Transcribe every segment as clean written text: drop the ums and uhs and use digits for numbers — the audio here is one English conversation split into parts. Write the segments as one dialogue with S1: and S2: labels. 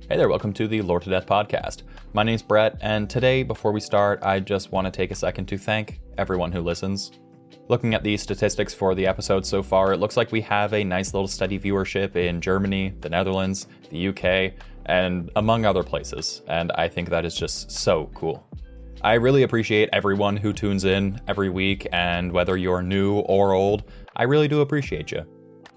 S1: Hey there, welcome to the Lore to Death podcast. My name's Brett, and today, before we start, I just want to take a second to thank everyone who listens. Looking at the statistics for the episode so far, it looks like we have a nice little steady viewership in Germany, the Netherlands, the UK, and among other places, and I think that is just so cool. I really appreciate everyone who tunes in every week, and whether you're new or old, I really do appreciate you.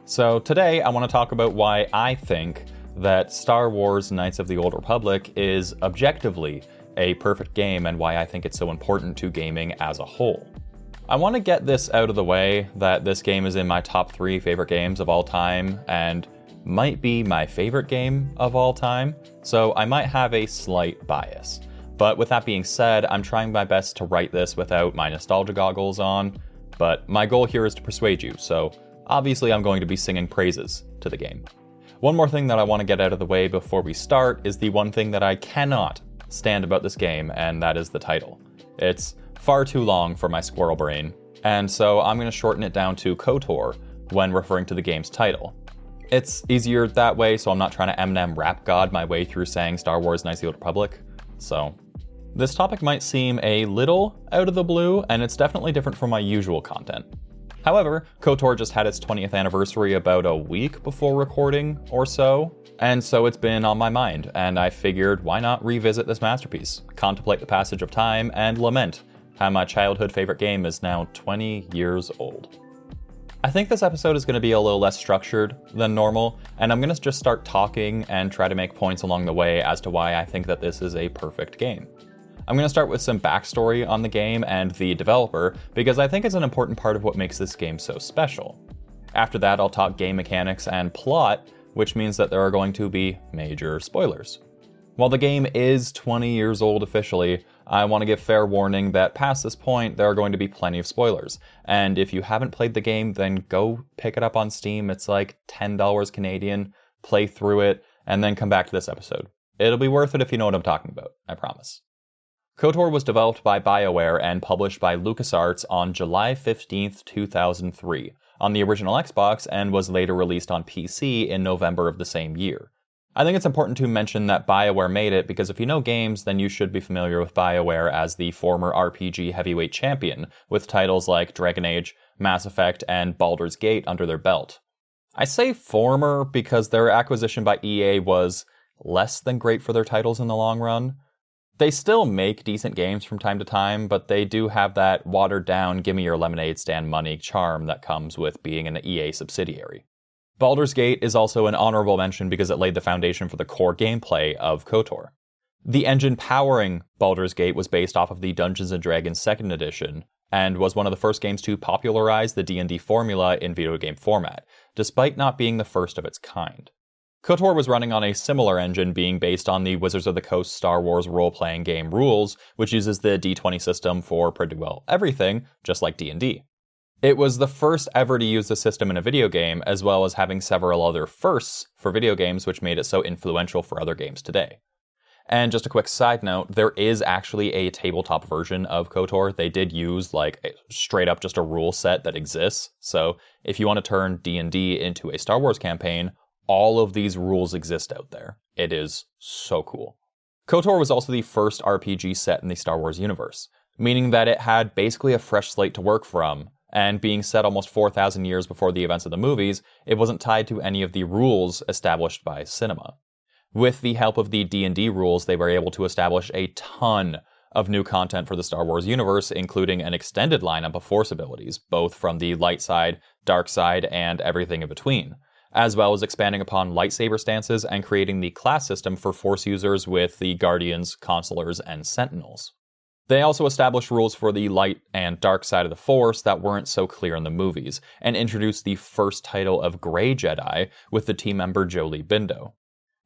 S1: So today, I want to talk about why I think that Star Wars Knights of the Old Republic is objectively a perfect game and why I think it's so important to gaming as a whole. I want to get this out of the way that this game is in my top 3 favorite games of all time and might be my favorite game of all time, so I might have a slight bias. But with that being said, I'm trying my best to write this without my nostalgia goggles on, but my goal here is to persuade you, so obviously I'm going to be singing praises to the game. One more thing that I want to get out of the way before we start is the one thing that I cannot stand about this game, and that is the title. It's far too long for my squirrel brain, and so I'm going to shorten it down to KOTOR when referring to the game's title. It's easier that way, so I'm not trying to Eminem rap god my way through saying Star Wars Knights of the Old Republic. So, this topic might seem a little out of the blue, and it's definitely different from my usual content. However, KOTOR just had its 20th anniversary about a week before recording or so, and so it's been on my mind, and I figured why not revisit this masterpiece, contemplate the passage of time, and lament how my childhood favorite game is now 20 years old. I think this episode is going to be a little less structured than normal, and I'm going to just start talking and try to make points along the way as to why I think that this is a perfect game. I'm going to start with some backstory on the game and the developer, because I think it's an important part of what makes this game so special. After that, I'll talk game mechanics and plot, which means that there are going to be major spoilers. While the game is 20 years old officially, I want to give fair warning that past this point, there are going to be plenty of spoilers. And if you haven't played the game, then go pick it up on Steam. It's like $10 Canadian, play through it, and then come back to this episode. It'll be worth it if you know what I'm talking about, I promise. KOTOR was developed by BioWare and published by LucasArts on July 15th, 2003, on the original Xbox, and was later released on PC in November of the same year. I think it's important to mention that BioWare made it because if you know games, then you should be familiar with BioWare as the former RPG heavyweight champion, with titles like Dragon Age, Mass Effect, and Baldur's Gate under their belt. I say former because their acquisition by EA was less than great for their titles in the long run. They still make decent games from time to time, but they do have that watered-down gimme your lemonade stand money charm that comes with being an EA subsidiary. Baldur's Gate is also an honorable mention because it laid the foundation for the core gameplay of KOTOR. The engine powering Baldur's Gate was based off of the Dungeons & Dragons 2nd Edition, and was one of the first games to popularize the D&D formula in video game format, despite not being the first of its kind. KOTOR was running on a similar engine being based on the Wizards of the Coast Star Wars role-playing game Rules, which uses the D20 system for pretty well everything, just like D&D. It was the first ever to use the system in a video game, as well as having several other firsts for video games, which made it so influential for other games today. And just a quick side note, there is actually a tabletop version of KOTOR. They did use straight up just a rule set that exists, so if you want to turn D&D into a Star Wars campaign, all of these rules exist out there. It is so cool. KOTOR was also the first RPG set in the Star Wars universe, meaning that it had basically a fresh slate to work from, and being set almost 4,000 years before the events of the movies, it wasn't tied to any of the rules established by cinema. With the help of the D&D rules, they were able to establish a ton of new content for the Star Wars universe, including an extended lineup of Force abilities, both from the light side, dark side, and everything in between, as well as expanding upon lightsaber stances and creating the class system for Force users with the Guardians, Consulars, and Sentinels. They also established rules for the light and dark side of the Force that weren't so clear in the movies, and introduced the first title of Grey Jedi with the team member Jolee Bindo.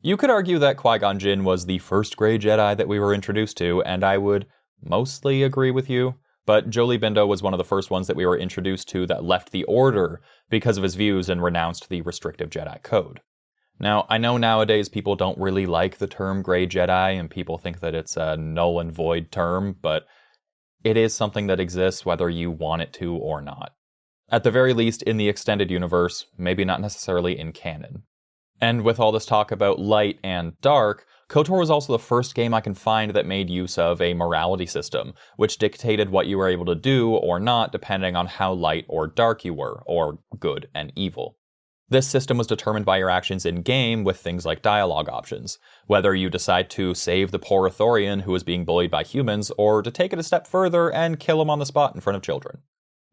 S1: You could argue that Qui-Gon Jinn was the first Grey Jedi that we were introduced to, and I would mostly agree with you, but Jolee Bindo was one of the first ones that we were introduced to that left the Order because of his views and renounced the restrictive Jedi Code. Now, I know nowadays people don't really like the term Grey Jedi, and people think that it's a null and void term, but it is something that exists whether you want it to or not. At the very least, in the extended universe, maybe not necessarily in canon. And with all this talk about light and dark, KOTOR was also the first game I can find that made use of a morality system, which dictated what you were able to do or not depending on how light or dark you were, or good and evil. This system was determined by your actions in-game with things like dialogue options, whether you decide to save the poor Ithorian who is being bullied by humans, or to take it a step further and kill him on the spot in front of children.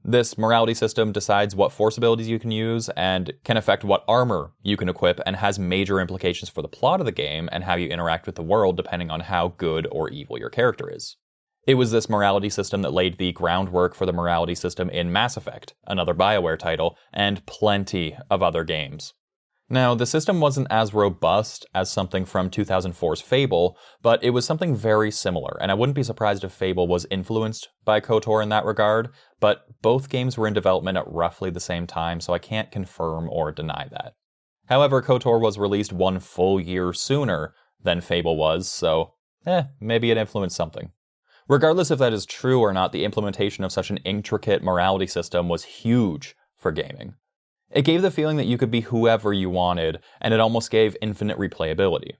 S1: This morality system decides what force abilities you can use and can affect what armor you can equip, and has major implications for the plot of the game and how you interact with the world depending on how good or evil your character is. It was this morality system that laid the groundwork for the morality system in Mass Effect, another BioWare title, and plenty of other games. Now, the system wasn't as robust as something from 2004's Fable, but it was something very similar, and I wouldn't be surprised if Fable was influenced by KOTOR in that regard, but both games were in development at roughly the same time, so I can't confirm or deny that. However, KOTOR was released 1 full year sooner than Fable was, so maybe it influenced something. Regardless if that is true or not, the implementation of such an intricate morality system was huge for gaming. It gave the feeling that you could be whoever you wanted, and it almost gave infinite replayability.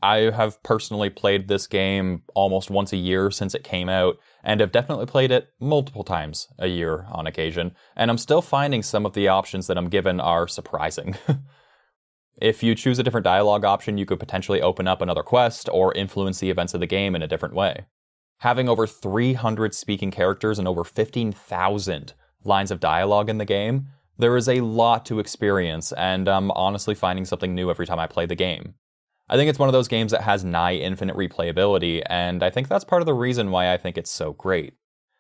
S1: I have personally played this game almost once a year since it came out, and have definitely played it multiple times a year on occasion, and I'm still finding some of the options that I'm given are surprising. If you choose a different dialogue option, you could potentially open up another quest or influence the events of the game in a different way. Having over 300 speaking characters and over 15,000 lines of dialogue in the game, there is a lot to experience, and I'm honestly finding something new every time I play the game. I think it's one of those games that has nigh infinite replayability, and I think that's part of the reason why I think it's so great.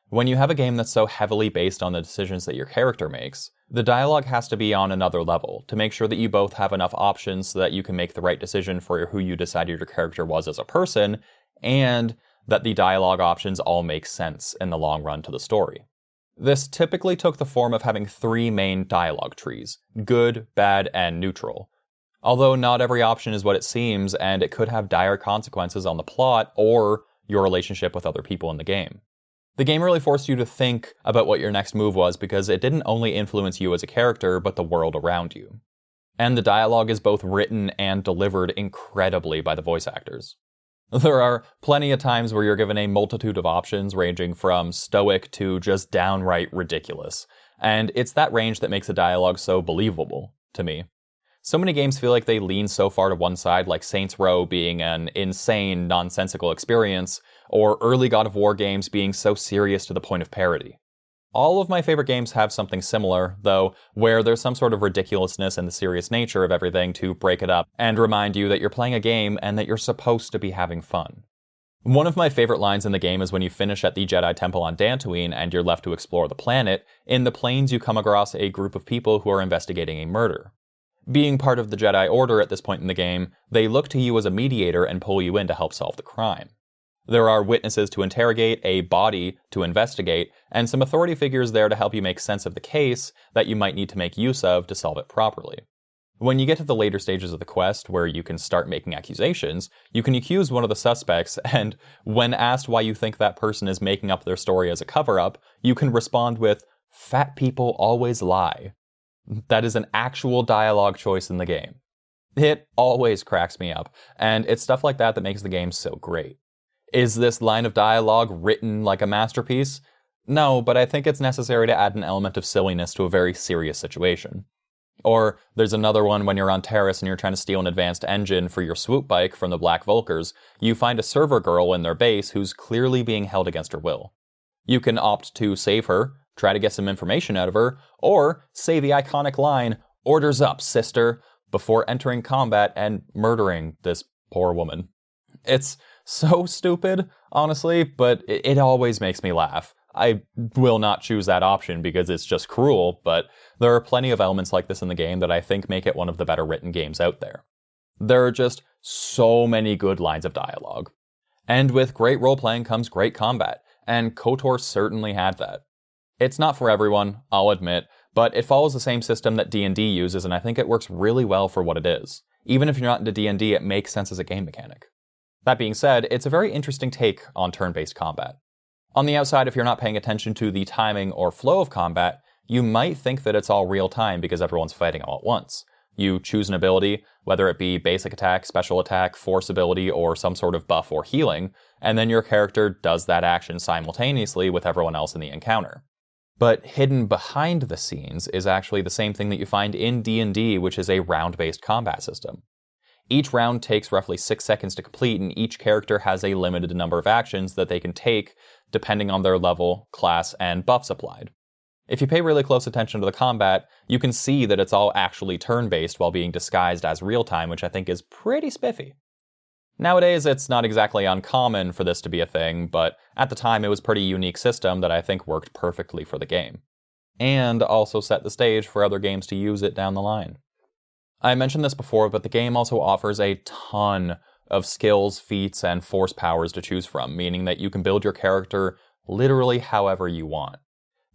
S1: When you have a game that's so heavily based on the decisions that your character makes, the dialogue has to be on another level to make sure that you both have enough options so that you can make the right decision for who you decided your character was as a person, and that the dialogue options all make sense in the long run to the story. This typically took the form of having 3 main dialogue trees: good, bad, and neutral. Although not every option is what it seems, and it could have dire consequences on the plot or your relationship with other people in the game. The game really forced you to think about what your next move was, because it didn't only influence you as a character, but the world around you. And the dialogue is both written and delivered incredibly by the voice actors. There are plenty of times where you're given a multitude of options ranging from stoic to just downright ridiculous, and it's that range that makes the dialogue so believable to me. So many games feel like they lean so far to one side, like Saints Row being an insane, nonsensical experience, or early God of War games being so serious to the point of parody. All of my favorite games have something similar, though, where there's some sort of ridiculousness in the serious nature of everything to break it up and remind you that you're playing a game and that you're supposed to be having fun. One of my favorite lines in the game is when you finish at the Jedi Temple on Dantooine and you're left to explore the planet. In the plains, you come across a group of people who are investigating a murder. Being part of the Jedi Order at this point in the game, they look to you as a mediator and pull you in to help solve the crime. There are witnesses to interrogate, a body to investigate, and some authority figures there to help you make sense of the case that you might need to make use of to solve it properly. When you get to the later stages of the quest, where you can start making accusations, you can accuse one of the suspects, and when asked why you think that person is making up their story as a cover-up, you can respond with, "Fat people always lie." That is an actual dialogue choice in the game. It always cracks me up, and it's stuff like that that makes the game so great. Is this line of dialogue written like a masterpiece? No, but I think it's necessary to add an element of silliness to a very serious situation. Or there's another one when you're on Terrace and you're trying to steal an advanced engine for your swoop bike from the Black Vulkars. You find a server girl in their base who's clearly being held against her will. You can opt to save her, try to get some information out of her, or say the iconic line, "Orders up, sister," before entering combat and murdering this poor woman. It's so stupid, honestly, but it always makes me laugh. I will not choose that option because it's just cruel, but there are plenty of elements like this in the game that I think make it one of the better written games out there. There are just so many good lines of dialogue. And with great role-playing comes great combat, and KOTOR certainly had that. It's not for everyone, I'll admit, but it follows the same system that D&D uses, and I think it works really well for what it is. Even if you're not into D&D, it makes sense as a game mechanic. That being said, it's a very interesting take on turn-based combat. On the outside, if you're not paying attention to the timing or flow of combat, you might think that it's all real time because everyone's fighting all at once. You choose an ability, whether it be basic attack, special attack, force ability, or some sort of buff or healing, and then your character does that action simultaneously with everyone else in the encounter. But hidden behind the scenes is actually the same thing that you find in D&D, which is a round-based combat system. Each round takes roughly 6 seconds to complete, and each character has a limited number of actions that they can take depending on their level, class, and buffs applied. If you pay really close attention to the combat, you can see that it's all actually turn-based while being disguised as real-time, which I think is pretty spiffy. Nowadays, it's not exactly uncommon for this to be a thing, but at the time it was a pretty unique system that I think worked perfectly for the game. And also set the stage for other games to use it down the line. I mentioned this before, but the game also offers a ton of skills, feats, and force powers to choose from, meaning that you can build your character literally however you want.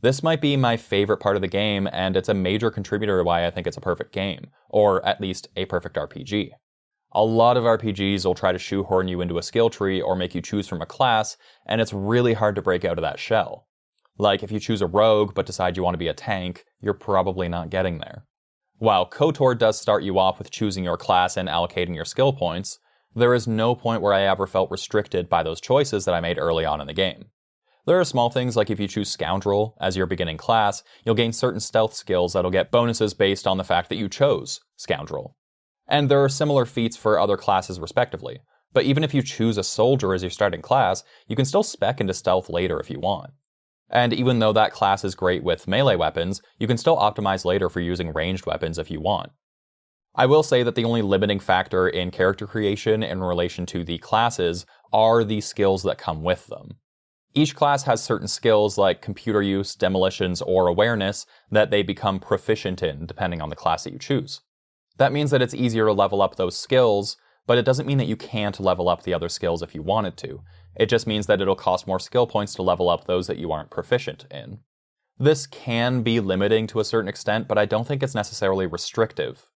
S1: This might be my favorite part of the game, and it's a major contributor to why I think it's a perfect game, or at least a perfect RPG. A lot of RPGs will try to shoehorn you into a skill tree or make you choose from a class, and it's really hard to break out of that shell. Like if you choose a rogue but decide you want to be a tank, you're probably not getting there. While KOTOR does start you off with choosing your class and allocating your skill points, there is no point where I ever felt restricted by those choices that I made early on in the game. There are small things like if you choose Scoundrel as your beginning class, you'll gain certain stealth skills that'll get bonuses based on the fact that you chose Scoundrel. And there are similar feats for other classes respectively. But even if you choose a Soldier as your starting class, you can still spec into Stealth later if you want. And even though that class is great with melee weapons, you can still optimize later for using ranged weapons if you want. I will say that the only limiting factor in character creation in relation to the classes are the skills that come with them. Each class has certain skills like computer use, demolitions, or awareness that they become proficient in depending on the class that you choose. That means that it's easier to level up those skills, but it doesn't mean that you can't level up the other skills if you wanted to. It just means that it'll cost more skill points to level up those that you aren't proficient in. This can be limiting to a certain extent, but I don't think it's necessarily restrictive.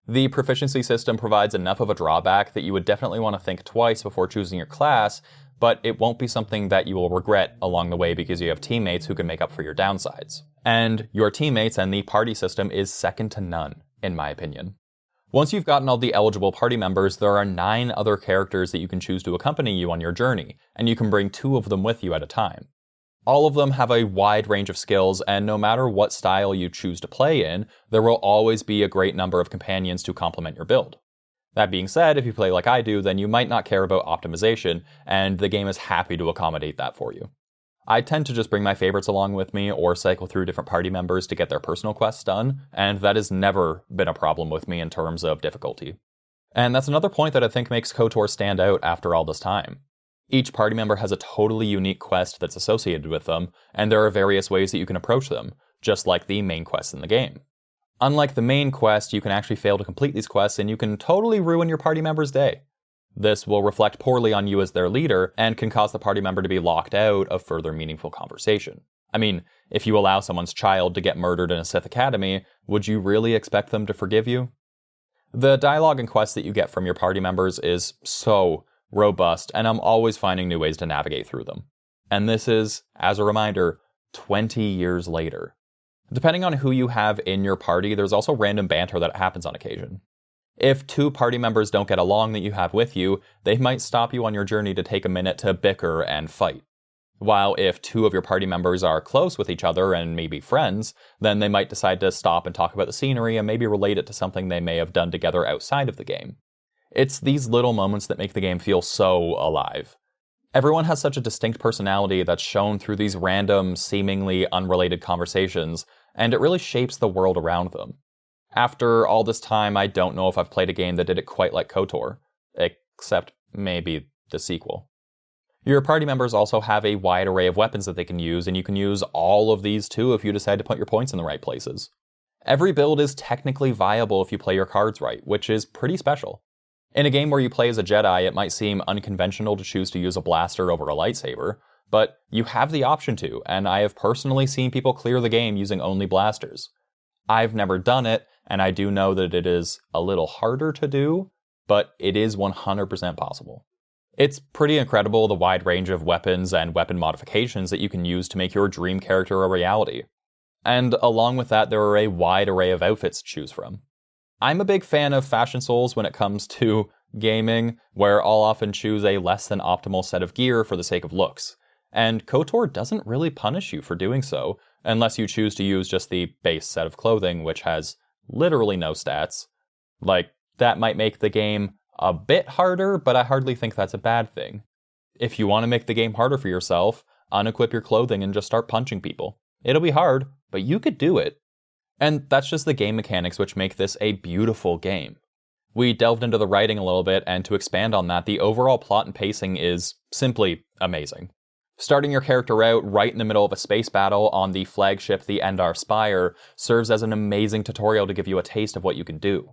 S1: The proficiency system provides enough of a drawback that you would definitely want to think twice before choosing your class, but it won't be something that you will regret along the way because you have teammates who can make up for your downsides. And your teammates and the party system is second to none, in my opinion. Once you've gotten all the eligible party members, there are 9 other characters that you can choose to accompany you on your journey, and you can bring 2 of them with you at a time. All of them have a wide range of skills, and no matter what style you choose to play in, there will always be a great number of companions to complement your build. That being said, if you play like I do, then you might not care about optimization, and the game is happy to accommodate that for you. I tend to just bring my favorites along with me or cycle through different party members to get their personal quests done, and that has never been a problem with me in terms of difficulty. And that's another point that I think makes KOTOR stand out after all this time. Each party member has a totally unique quest that's associated with them, and there are various ways that you can approach them, just like the main quests in the game. Unlike the main quest, you can actually fail to complete these quests and you can totally ruin your party member's day. This will reflect poorly on you as their leader and can cause the party member to be locked out of further meaningful conversation. I mean, if you allow someone's child to get murdered in a Sith Academy, would you really expect them to forgive you? The dialogue and quests that you get from your party members is so robust, and I'm always finding new ways to navigate through them. And this is, as a reminder, 20 years later. Depending on who you have in your party, there's also random banter that happens on occasion. If 2 party members don't get along that you have with you, they might stop you on your journey to take a minute to bicker and fight. While if 2 of your party members are close with each other and maybe friends, then they might decide to stop and talk about the scenery and maybe relate it to something they may have done together outside of the game. It's these little moments that make the game feel so alive. Everyone has such a distinct personality that's shown through these random, seemingly unrelated conversations, and it really shapes the world around them. After all this time, I don't know if I've played a game that did it quite like KOTOR, except maybe the sequel. Your party members also have a wide array of weapons that they can use, and you can use all of these too if you decide to put your points in the right places. Every build is technically viable if you play your cards right, which is pretty special. In a game where you play as a Jedi, it might seem unconventional to choose to use a blaster over a lightsaber, but you have the option to, and I have personally seen people clear the game using only blasters. I've never done it, and I do know that it is a little harder to do, but it is 100% possible. It's pretty incredible the wide range of weapons and weapon modifications that you can use to make your dream character a reality. And along with that, there are a wide array of outfits to choose from. I'm a big fan of Fashion Souls when it comes to gaming, where I'll often choose a less than optimal set of gear for the sake of looks. And KOTOR doesn't really punish you for doing so, unless you choose to use just the base set of clothing, which has literally no stats. Like, that might make the game a bit harder, but I hardly think that's a bad thing. If you want to make the game harder for yourself, unequip your clothing and just start punching people. It'll be hard, but you could do it. And that's just the game mechanics which make this a beautiful game. We delved into the writing a little bit, and to expand on that, the overall plot and pacing is simply amazing. Starting your character out right in the middle of a space battle on the flagship, the Endar Spire, serves as an amazing tutorial to give you a taste of what you can do.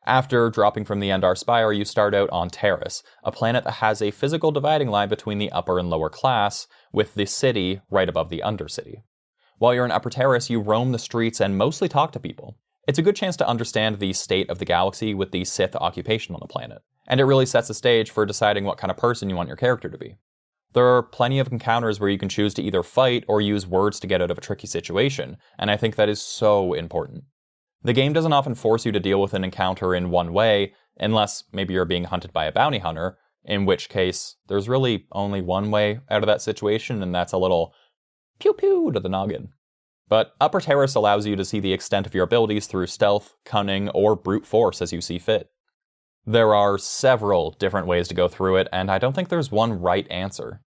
S1: After dropping from the Endar Spire, you start out on Terrace, a planet that has a physical dividing line between the upper and lower class, with the city right above the Undercity. While you're in Upper Terrace, you roam the streets and mostly talk to people. It's a good chance to understand the state of the galaxy with the Sith occupation on the planet, and it really sets the stage for deciding what kind of person you want your character to be. There are plenty of encounters where you can choose to either fight or use words to get out of a tricky situation, and I think that is so important. The game doesn't often force you to deal with an encounter in one way, unless maybe you're being hunted by a bounty hunter, in which case there's really only one way out of that situation, and that's a little pew-pew to the noggin. But Upper Terrace allows you to see the extent of your abilities through stealth, cunning, or brute force as you see fit. There are several different ways to go through it, and I don't think there's one right answer.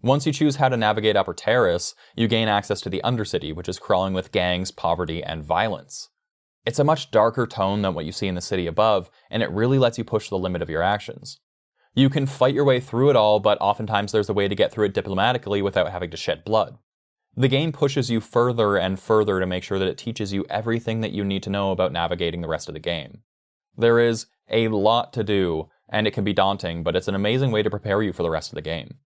S1: Once you choose how to navigate Upper Terrace, you gain access to the Undercity, which is crawling with gangs, poverty, and violence. It's a much darker tone than what you see in the city above, and it really lets you push the limit of your actions. You can fight your way through it all, but oftentimes there's a way to get through it diplomatically without having to shed blood. The game pushes you further and further to make sure that it teaches you everything that you need to know about navigating the rest of the game. There is a lot to do, and it can be daunting, but it's an amazing way to prepare you for the rest of the game.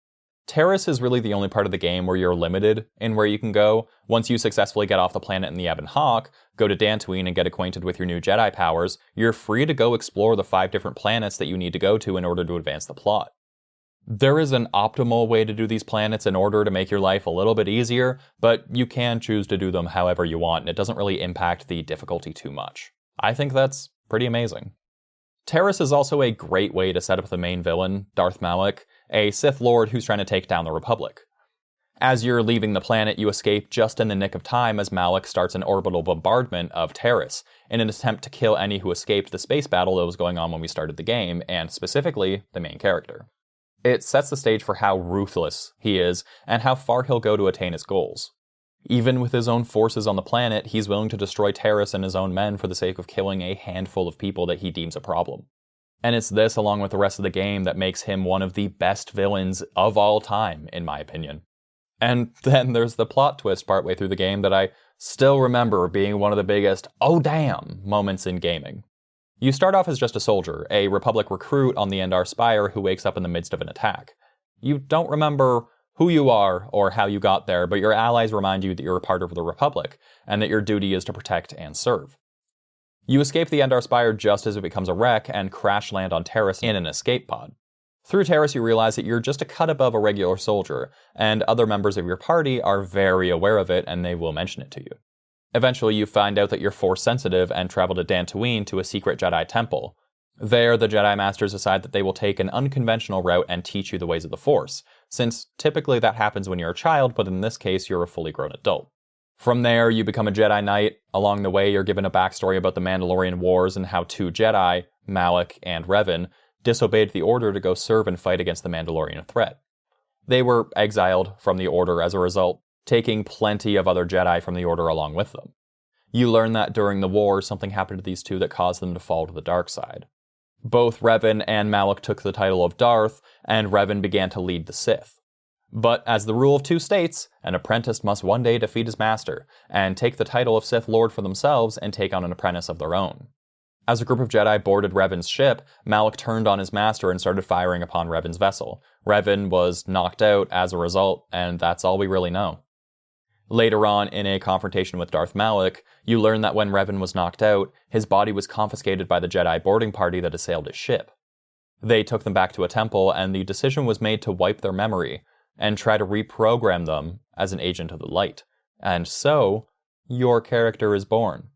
S1: Terrace is really the only part of the game where you're limited in where you can go. Once you successfully get off the planet in the Ebon Hawk, go to Dantooine and get acquainted with your new Jedi powers, you're free to go explore the 5 different planets that you need to go to in order to advance the plot. There is an optimal way to do these planets in order to make your life a little bit easier, but you can choose to do them however you want, and it doesn't really impact the difficulty too much. I think that's pretty amazing. Terrace is also a great way to set up the main villain, Darth Malak, a Sith Lord who's trying to take down the Republic. As you're leaving the planet, you escape just in the nick of time as Malak starts an orbital bombardment of Terrace in an attempt to kill any who escaped the space battle that was going on when we started the game, and specifically, the main character. It sets the stage for how ruthless he is and how far he'll go to attain his goals. Even with his own forces on the planet, he's willing to destroy Terrace and his own men for the sake of killing a handful of people that he deems a problem. And it's this, along with the rest of the game, that makes him one of the best villains of all time, in my opinion. And then there's the plot twist partway through the game that I still remember being one of the biggest "oh damn" moments in gaming. You start off as just a soldier, a Republic recruit on the Endar Spire who wakes up in the midst of an attack. You don't remember who you are or how you got there, but your allies remind you that you're a part of the Republic, and that your duty is to protect and serve. You escape the Endar Spire just as it becomes a wreck and crash land on Terrace in an escape pod. Through Terrace, you realize that you're just a cut above a regular soldier, and other members of your party are very aware of it, and they will mention it to you. Eventually, you find out that you're Force sensitive and travel to Dantooine to a secret Jedi temple. There, the Jedi Masters decide that they will take an unconventional route and teach you the ways of the Force, since typically that happens when you're a child, but in this case, you're a fully grown adult. From there, you become a Jedi Knight. Along the way, you're given a backstory about the Mandalorian Wars and how 2 Jedi, Malak and Revan, disobeyed the Order to go serve and fight against the Mandalorian threat. They were exiled from the Order as a result, taking plenty of other Jedi from the Order along with them. You learn that during the war, something happened to these 2 that caused them to fall to the dark side. Both Revan and Malak took the title of Darth, and Revan began to lead the Sith. But as the rule of 2 states, an apprentice must one day defeat his master, and take the title of Sith Lord for themselves and take on an apprentice of their own. As a group of Jedi boarded Revan's ship, Malak turned on his master and started firing upon Revan's vessel. Revan was knocked out as a result, and that's all we really know. Later on, in a confrontation with Darth Malak, you learn that when Revan was knocked out, his body was confiscated by the Jedi boarding party that assailed his ship. They took them back to a temple, and the decision was made to wipe their memory and try to reprogram them as an agent of the light. And so, your character is born.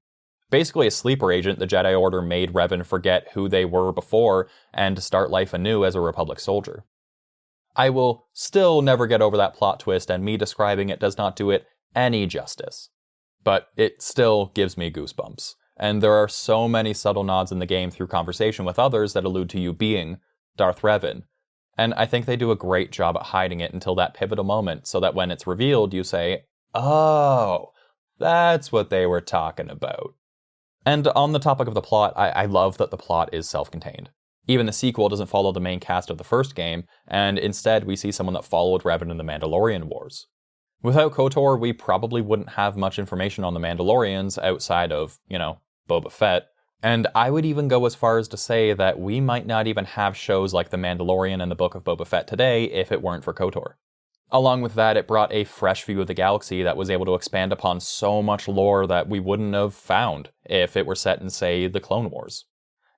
S1: Basically a sleeper agent, the Jedi Order made Revan forget who they were before and to start life anew as a Republic soldier. I will still never get over that plot twist, and me describing it does not do it any justice. But it still gives me goosebumps. And there are so many subtle nods in the game through conversation with others that allude to you being Darth Revan. And I think they do a great job at hiding it until that pivotal moment, so that when it's revealed, you say, oh, that's what they were talking about. And on the topic of the plot, I love that the plot is self-contained. Even the sequel doesn't follow the main cast of the first game, and instead we see someone that followed Revan in the Mandalorian Wars. Without KOTOR, we probably wouldn't have much information on the Mandalorians outside of, Boba Fett. And I would even go as far as to say that we might not even have shows like The Mandalorian and the Book of Boba Fett today if it weren't for KOTOR. Along with that, it brought a fresh view of the galaxy that was able to expand upon so much lore that we wouldn't have found if it were set in, say, the Clone Wars.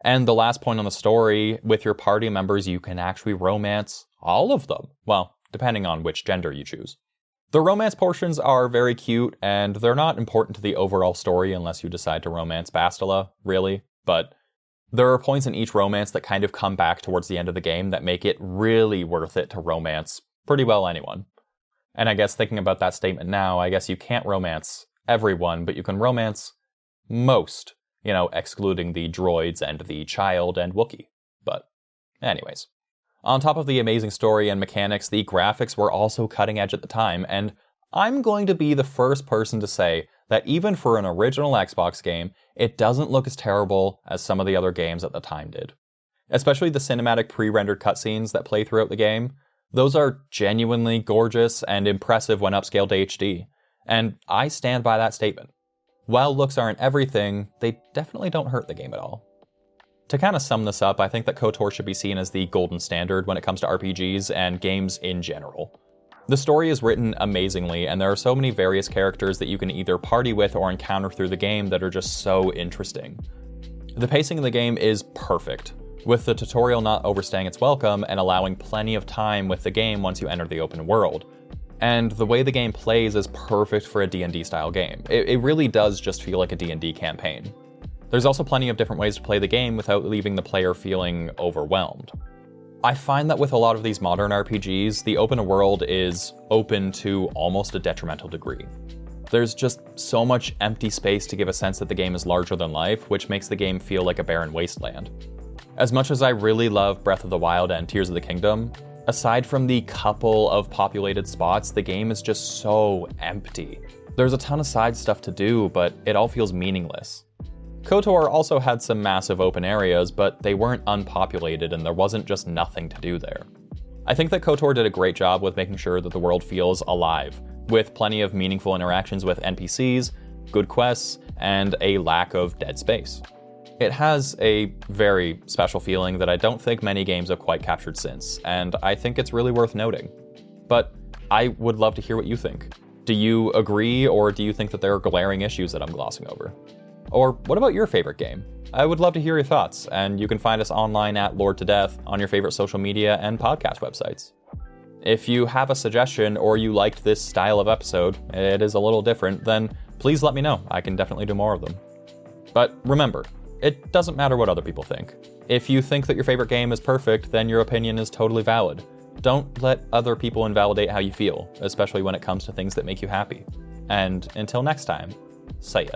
S1: And the last point on the story, with your party members, you can actually romance all of them. Well, depending on which gender you choose. The romance portions are very cute, and they're not important to the overall story unless you decide to romance Bastila, really. But there are points in each romance that kind of come back towards the end of the game that make it really worth it to romance pretty well anyone. And I guess thinking about that statement now, I guess you can't romance everyone, but you can romance most, excluding the droids and the child and Wookiee. But anyways. On top of the amazing story and mechanics, the graphics were also cutting edge at the time, and I'm going to be the first person to say that even for an original Xbox game, it doesn't look as terrible as some of the other games at the time did. Especially the cinematic pre-rendered cutscenes that play throughout the game. Those are genuinely gorgeous and impressive when upscaled to HD, and I stand by that statement. While looks aren't everything, they definitely don't hurt the game at all. To kind of sum this up, I think that KOTOR should be seen as the golden standard when it comes to RPGs and games in general. The story is written amazingly, and there are so many various characters that you can either party with or encounter through the game that are just so interesting. The pacing of the game is perfect, with the tutorial not overstaying its welcome and allowing plenty of time with the game once you enter the open world. And the way the game plays is perfect for a D&D style game. It really does just feel like a D&D campaign. There's also plenty of different ways to play the game without leaving the player feeling overwhelmed. I find that with a lot of these modern RPGs, the open world is open to almost a detrimental degree. There's just so much empty space to give a sense that the game is larger than life, which makes the game feel like a barren wasteland. As much as I really love Breath of the Wild and Tears of the Kingdom, aside from the couple of populated spots, the game is just so empty. There's a ton of side stuff to do, but it all feels meaningless. KOTOR also had some massive open areas, but they weren't unpopulated and there wasn't just nothing to do there. I think that KOTOR did a great job with making sure that the world feels alive, with plenty of meaningful interactions with NPCs, good quests, and a lack of dead space. It has a very special feeling that I don't think many games have quite captured since, and I think it's really worth noting. But I would love to hear what you think. Do you agree, or do you think that there are glaring issues that I'm glossing over? Or what about your favorite game? I would love to hear your thoughts, and you can find us online at loredtodeath on your favorite social media and podcast websites. If you have a suggestion or you liked this style of episode, it is a little different, then please let me know. I can definitely do more of them. But remember, it doesn't matter what other people think. If you think that your favorite game is perfect, then your opinion is totally valid. Don't let other people invalidate how you feel, especially when it comes to things that make you happy. And until next time, see ya.